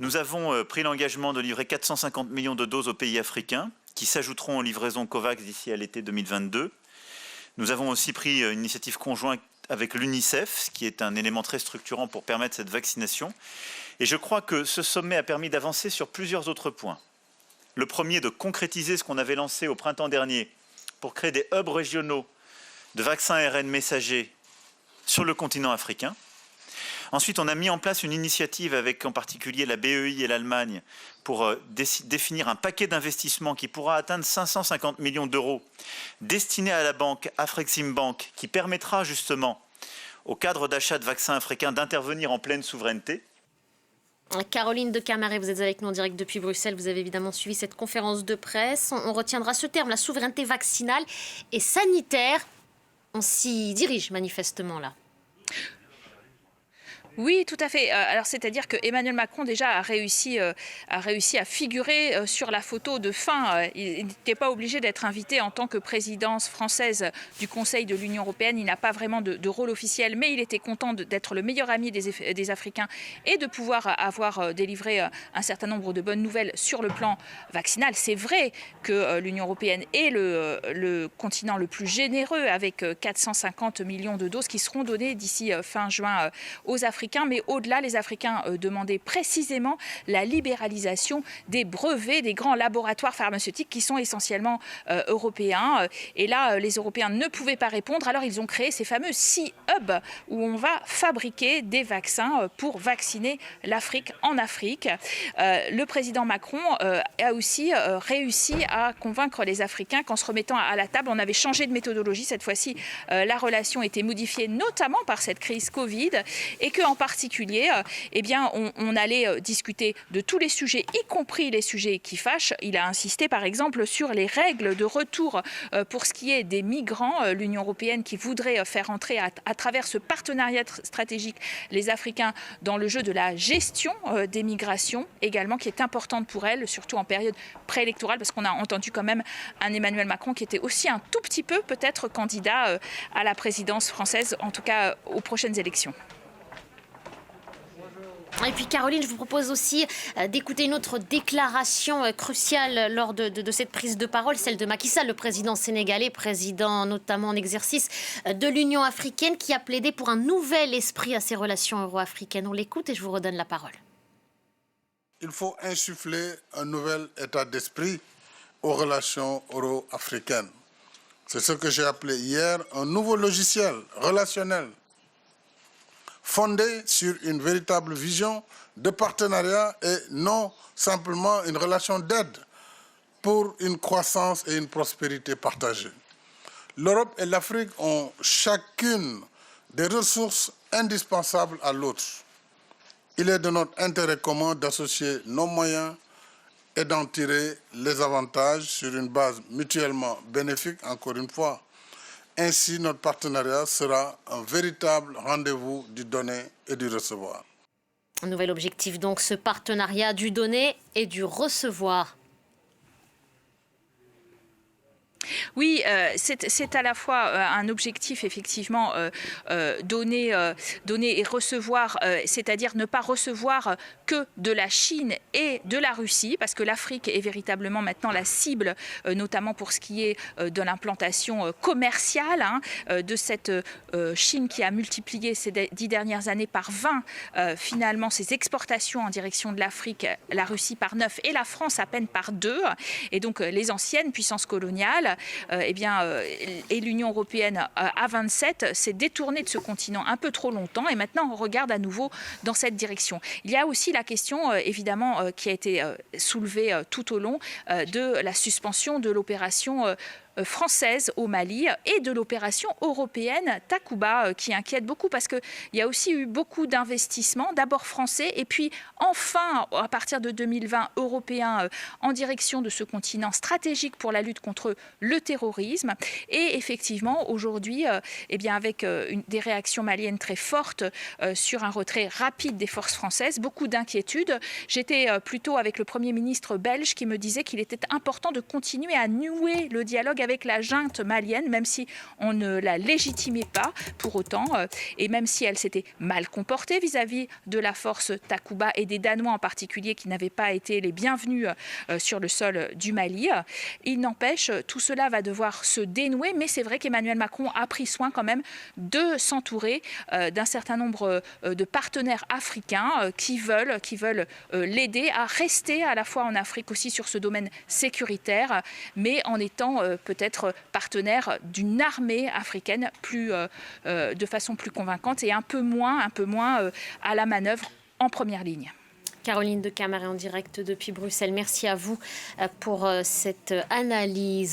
Nous avons pris l'engagement de livrer 450 millions de doses aux pays africains, qui s'ajouteront aux livraisons COVAX d'ici à l'été 2022. Nous avons aussi pris une initiative conjointe avec l'UNICEF, ce qui est un élément très structurant pour permettre cette vaccination. Et je crois que ce sommet a permis d'avancer sur plusieurs autres points. Le premier, de concrétiser ce qu'on avait lancé au printemps dernier pour créer des hubs régionaux de vaccins ARN messagers sur le continent africain. Ensuite, on a mis en place une initiative avec en particulier la BEI et l'Allemagne pour définir un paquet d'investissements qui pourra atteindre 550 millions d'euros destinés à la banque Afreximbank, qui permettra justement au cadre d'achat de vaccins africains d'intervenir en pleine souveraineté. Caroline de Carmaré, vous êtes avec nous en direct depuis Bruxelles. Vous avez évidemment suivi cette conférence de presse. On retiendra ce terme, la souveraineté vaccinale et sanitaire. On s'y dirige manifestement là. Oui, tout à fait. Alors, c'est-à-dire que Emmanuel Macron déjà a réussi à figurer sur la photo de fin. Il n'était pas obligé d'être invité en tant que présidence française du Conseil de l'Union européenne. Il n'a pas vraiment de rôle officiel, mais il était content d'être le meilleur ami des Africains et de pouvoir avoir délivré un certain nombre de bonnes nouvelles sur le plan vaccinal. C'est vrai que l'Union européenne est le continent le plus généreux, avec 450 millions de doses qui seront données d'ici fin juin aux Africains. Mais au-delà, les Africains demandaient précisément la libéralisation des brevets des grands laboratoires pharmaceutiques qui sont essentiellement européens. Et là, les Européens ne pouvaient pas répondre. Alors, ils ont créé ces fameux 6 hubs où on va fabriquer des vaccins pour vacciner l'Afrique en Afrique. Le président Macron a aussi réussi à convaincre les Africains qu'en se remettant à la table, on avait changé de méthodologie. Cette fois-ci, la relation était modifiée, notamment par cette crise Covid, et qu'en particulier, on allait discuter de tous les sujets, y compris les sujets qui fâchent. Il a insisté, par exemple, sur les règles de retour pour ce qui est des migrants. L'Union européenne qui voudrait faire entrer à travers ce partenariat stratégique les Africains dans le jeu de la gestion des migrations, également, qui est importante pour elle, surtout en période préélectorale, parce qu'on a entendu quand même un Emmanuel Macron qui était aussi un tout petit peu peut-être candidat à la présidence française, en tout cas aux prochaines élections. Et puis Caroline, je vous propose aussi d'écouter une autre déclaration cruciale lors de cette prise de parole, celle de Macky Sall, le président sénégalais, président notamment en exercice de l'Union africaine, qui a plaidé pour un nouvel esprit à ses relations euro-africaines. On l'écoute et je vous redonne la parole. Il faut insuffler un nouvel état d'esprit aux relations euro-africaines. C'est ce que j'ai appelé hier un nouveau logiciel relationnel, fondé sur une véritable vision de partenariat et non simplement une relation d'aide pour une croissance et une prospérité partagée. L'Europe et l'Afrique ont chacune des ressources indispensables à l'autre. Il est de notre intérêt commun d'associer nos moyens et d'en tirer les avantages sur une base mutuellement bénéfique, encore une fois. Ainsi, notre partenariat sera un véritable rendez-vous du donner et du recevoir. Un nouvel objectif donc, ce partenariat du donner et du recevoir. Oui, c'est à la fois un objectif, effectivement, donner et recevoir, c'est-à-dire ne pas recevoir que de la Chine et de la Russie, parce que l'Afrique est véritablement maintenant la cible, notamment pour ce qui est de l'implantation commerciale, de cette Chine qui a multiplié ces 10 dernières années par 20, finalement, ses exportations en direction de l'Afrique, la Russie par 9 et la France à peine par 2. Et donc, les anciennes puissances coloniales, et l'Union européenne à 27 s'est détournée de ce continent un peu trop longtemps et maintenant on regarde à nouveau dans cette direction. Il y a aussi la question évidemment qui a été soulevée tout au long de la suspension de l'opération française au Mali et de l'opération européenne Takuba qui inquiète beaucoup parce qu'il y a aussi eu beaucoup d'investissements, d'abord français et puis enfin à partir de 2020 européens en direction de ce continent stratégique pour la lutte contre le terrorisme. Et effectivement aujourd'hui avec des réactions maliennes très fortes sur un retrait rapide des forces françaises, beaucoup d'inquiétudes. J'étais plutôt avec le Premier ministre belge qui me disait qu'il était important de continuer à nouer le dialogue avec la junte malienne, même si on ne la légitimait pas pour autant, et même si elle s'était mal comportée vis-à-vis de la force Takuba et des Danois en particulier qui n'avaient pas été les bienvenus sur le sol du Mali. Il n'empêche, tout cela va devoir se dénouer, mais c'est vrai qu'Emmanuel Macron a pris soin quand même de s'entourer d'un certain nombre de partenaires africains qui veulent l'aider à rester à la fois en Afrique aussi sur ce domaine sécuritaire, mais en étant peut-être partenaire d'une armée africaine de façon plus convaincante et un peu moins à la manœuvre en première ligne. Caroline de Camaret en direct depuis Bruxelles. Merci à vous pour cette analyse.